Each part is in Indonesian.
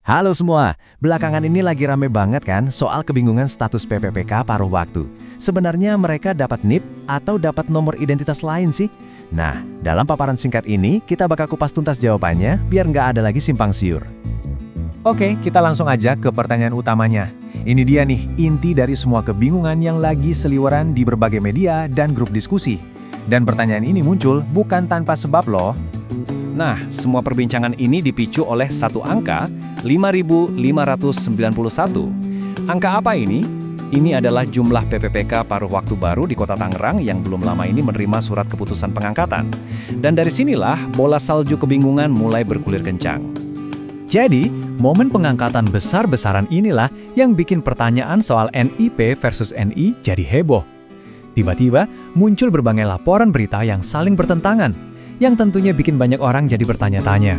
Halo semua, belakangan ini lagi rame banget kan soal kebingungan status PPPK paruh waktu. Sebenarnya mereka dapat NIP atau dapat nomor identitas lain sih? Nah, dalam paparan singkat ini kita bakal kupas tuntas jawabannya biar nggak ada lagi simpang siur. Oke, kita langsung aja ke pertanyaan utamanya. Ini dia nih, inti dari semua kebingungan yang lagi seliweran di berbagai media dan grup diskusi. Dan pertanyaan ini muncul bukan tanpa sebab loh. Nah, semua perbincangan ini dipicu oleh satu angka, 5.591. Angka apa ini? Ini adalah jumlah PPPK paruh waktu baru di Kota Tangerang yang belum lama ini menerima surat keputusan pengangkatan. Dan dari sinilah bola salju kebingungan mulai bergulir kencang. Jadi, momen pengangkatan besar-besaran inilah yang bikin pertanyaan soal NIP versus NI jadi heboh. Tiba-tiba muncul berbagai laporan berita yang saling bertentangan, yang tentunya bikin banyak orang jadi bertanya-tanya.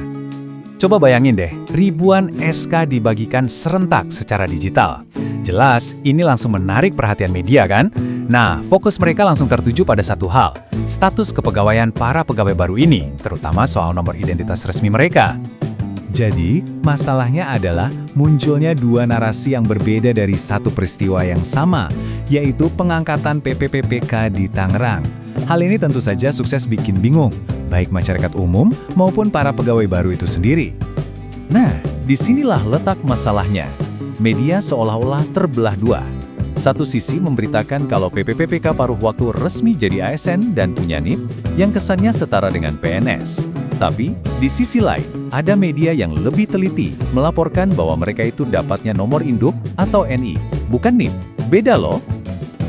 Coba bayangin deh, ribuan SK dibagikan serentak secara digital. Jelas, ini langsung menarik perhatian media kan? Nah, fokus mereka langsung tertuju pada satu hal, status kepegawaian para pegawai baru ini, terutama soal nomor identitas resmi mereka. Jadi, masalahnya adalah munculnya dua narasi yang berbeda dari satu peristiwa yang sama, yaitu pengangkatan PPPK di Tangerang. Hal ini tentu saja sukses bikin bingung, baik masyarakat umum maupun para pegawai baru itu sendiri. Nah, disinilah letak masalahnya. Media seolah-olah terbelah dua. Satu sisi memberitakan kalau PPPK paruh waktu resmi jadi ASN dan punya NIP, yang kesannya setara dengan PNS. Tapi, di sisi lain, ada media yang lebih teliti melaporkan bahwa mereka itu dapatnya nomor induk atau NI, bukan NIP. Beda loh.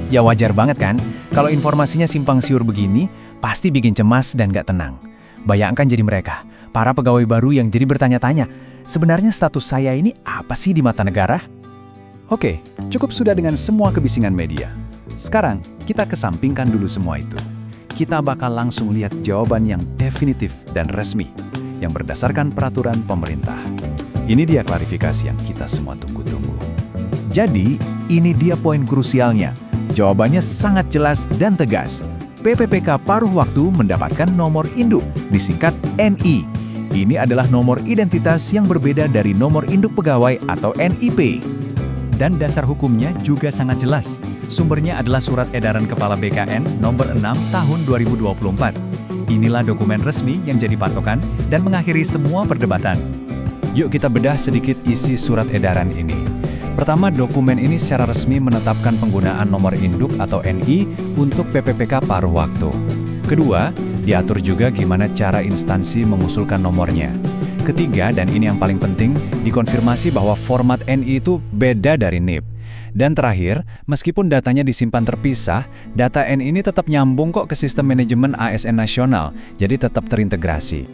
Ya wajar banget kan, kalau informasinya simpang siur begini, pasti bikin cemas dan gak tenang. Bayangkan jadi mereka, para pegawai baru yang jadi bertanya-tanya, sebenarnya status saya ini apa sih di mata negara? Oke, cukup sudah dengan semua kebisingan media. Sekarang, kita kesampingkan dulu semua itu. Kita bakal langsung lihat jawaban yang definitif dan resmi, yang berdasarkan peraturan pemerintah. Ini dia klarifikasi yang kita semua tunggu-tunggu. Jadi, ini dia poin krusialnya. Jawabannya sangat jelas dan tegas. PPPK paruh waktu mendapatkan nomor induk, disingkat NI. Ini adalah nomor identitas yang berbeda dari nomor induk pegawai atau NIP. Dan dasar hukumnya juga sangat jelas. Sumbernya adalah Surat Edaran Kepala BKN nomor 6 tahun 2024. Inilah dokumen resmi yang jadi patokan dan mengakhiri semua perdebatan. Yuk kita bedah sedikit isi surat edaran ini. Pertama, dokumen ini secara resmi menetapkan penggunaan nomor induk atau NI untuk PPPK paruh waktu. Kedua, diatur juga gimana cara instansi mengusulkan nomornya. Ketiga, dan ini yang paling penting, dikonfirmasi bahwa format NI itu beda dari NIP. Dan terakhir, meskipun datanya disimpan terpisah, data NI ini tetap nyambung kok ke sistem manajemen ASN nasional, jadi tetap terintegrasi.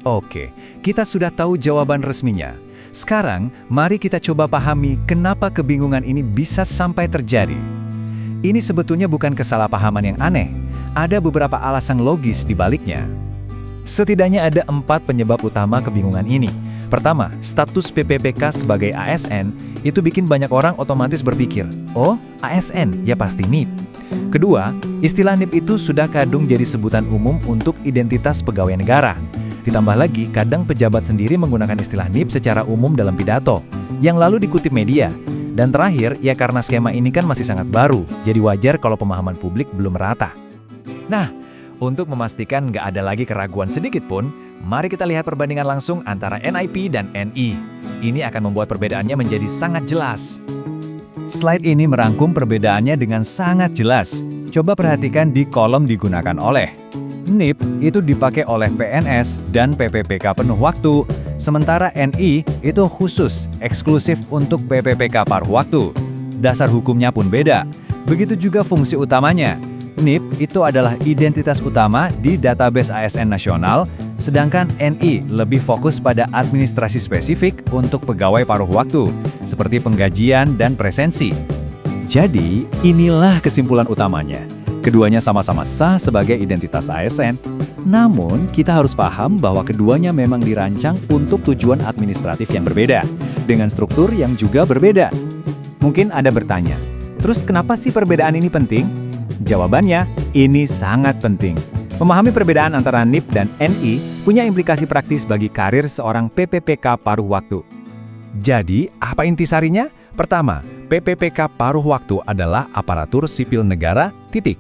Oke, kita sudah tahu jawaban resminya. Sekarang, mari kita coba pahami kenapa kebingungan ini bisa sampai terjadi. Ini sebetulnya bukan kesalahpahaman yang aneh. Ada beberapa alasan logis di baliknya. Setidaknya ada 4 penyebab utama kebingungan ini. Pertama, status PPPK sebagai ASN itu bikin banyak orang otomatis berpikir, oh, ASN, ya pasti NIP. Kedua, istilah NIP itu sudah kadung jadi sebutan umum untuk identitas pegawai negara. Ditambah lagi, kadang pejabat sendiri menggunakan istilah NIP secara umum dalam pidato, yang lalu dikutip media. Dan terakhir, ya karena skema ini kan masih sangat baru, jadi wajar kalau pemahaman publik belum merata. Nah, untuk memastikan nggak ada lagi keraguan sedikit pun, mari kita lihat perbandingan langsung antara NIP dan NI. Ini akan membuat perbedaannya menjadi sangat jelas. Slide ini merangkum perbedaannya dengan sangat jelas. Coba perhatikan di kolom digunakan oleh. NIP itu dipakai oleh PNS dan PPPK penuh waktu, sementara NI itu khusus, eksklusif untuk PPPK paruh waktu. Dasar hukumnya pun beda. Begitu juga fungsi utamanya. NIP itu adalah identitas utama di database ASN nasional, sedangkan NI lebih fokus pada administrasi spesifik untuk pegawai paruh waktu, seperti penggajian dan presensi. Jadi, inilah kesimpulan utamanya. Keduanya sama-sama sah sebagai identitas ASN, namun kita harus paham bahwa keduanya memang dirancang untuk tujuan administratif yang berbeda, dengan struktur yang juga berbeda. Mungkin Anda bertanya, terus kenapa sih perbedaan ini penting? Jawabannya, ini sangat penting. Memahami perbedaan antara NIP dan NI punya implikasi praktis bagi karir seorang PPPK paruh waktu. Jadi, apa intisarinya? Pertama, PPPK paruh waktu adalah aparatur sipil negara, titik.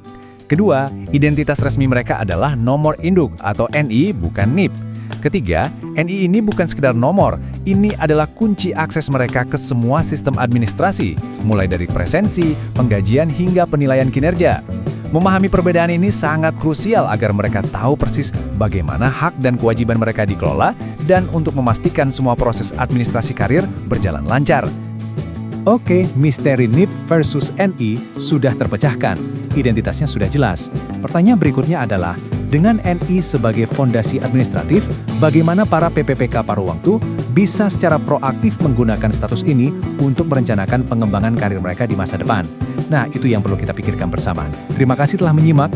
Kedua, identitas resmi mereka adalah nomor induk atau NI, bukan NIP. Ketiga, NI ini bukan sekedar nomor, ini adalah kunci akses mereka ke semua sistem administrasi, mulai dari presensi, penggajian, hingga penilaian kinerja. Memahami perbedaan ini sangat krusial agar mereka tahu persis bagaimana hak dan kewajiban mereka dikelola dan untuk memastikan semua proses administrasi karir berjalan lancar. Oke, misteri NIP versus NI sudah terpecahkan. Identitasnya sudah jelas. Pertanyaan berikutnya adalah, dengan NI sebagai fondasi administratif, bagaimana para PPPK paruh waktu bisa secara proaktif menggunakan status ini untuk merencanakan pengembangan karir mereka di masa depan? Nah, itu yang perlu kita pikirkan bersama. Terima kasih telah menyimak.